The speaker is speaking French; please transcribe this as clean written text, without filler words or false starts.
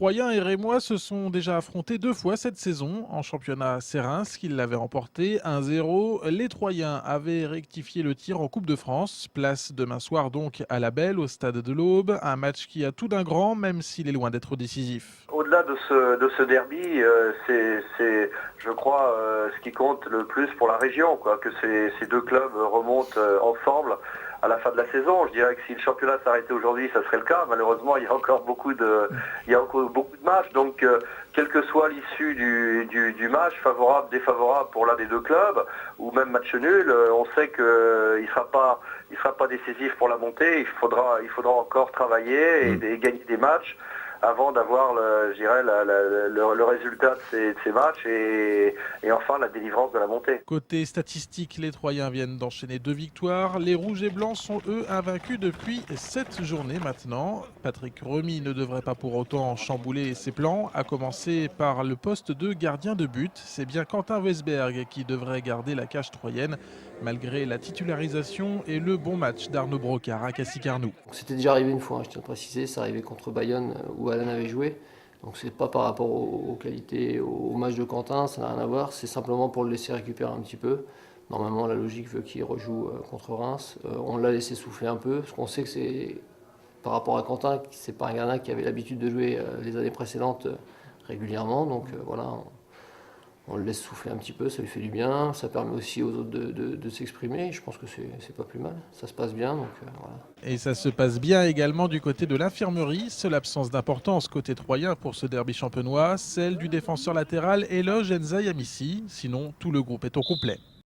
Troyens et Rémois se sont déjà affrontés 2 fois cette saison. En championnat, c'est Reims qui l'avait remporté 1-0. Les Troyens avaient rectifié le tir en Coupe de France. Place demain soir donc à la Belle, au stade de l'Aube. Un match qui a tout d'un grand, même s'il est loin d'être décisif. Au-delà de ce derby, c'est, je crois, ce qui compte le plus pour la région, quoi, que ces deux clubs remontent ensemble à la fin de la saison. Je dirais que si le championnat s'arrêtait aujourd'hui, ça serait le cas. Malheureusement, il y a encore beaucoup de matchs. Donc, quelle que soit l'issue du match, favorable, défavorable pour l'un des deux clubs, ou même match nul, on sait qu'il sera pas décisif pour la montée. Il faudra encore travailler et gagner des matchs avant d'avoir le résultat de ces matchs et enfin la délivrance de la montée. Côté statistique, les Troyens viennent d'enchaîner 2 victoires. Les Rouges et Blancs sont eux invaincus depuis 7 journées maintenant. Patrick Remy ne devrait pas pour autant chambouler ses plans, à commencer par le poste de gardien de but. C'est bien Quentin Wesberg qui devrait garder la cage troyenne, malgré la titularisation et le bon match d'Arnaud Brocard à Cassis-Carnoux. C'était déjà arrivé une fois, je tiens à préciser, ça arrivait contre Bayonne où Alan avait joué. Donc c'est pas par rapport aux qualités, au match de Quentin, ça n'a rien à voir, c'est simplement pour le laisser récupérer un petit peu. Normalement la logique veut qu'il rejoue contre Reims. On l'a laissé souffler un peu, parce qu'on sait que c'est par rapport à Quentin, c'est pas un gardien qui avait l'habitude de jouer les années précédentes régulièrement. Donc voilà, on le laisse souffler un petit peu, ça lui fait du bien, ça permet aussi aux autres de s'exprimer, je pense que c'est pas plus mal, ça se passe bien, donc voilà. Et ça se passe bien également du côté de l'infirmerie. Seule absence d'importance côté troyen pour ce derby champenois, celle du défenseur latéral Eloge Nzayamissi. Sinon, tout le groupe est au complet.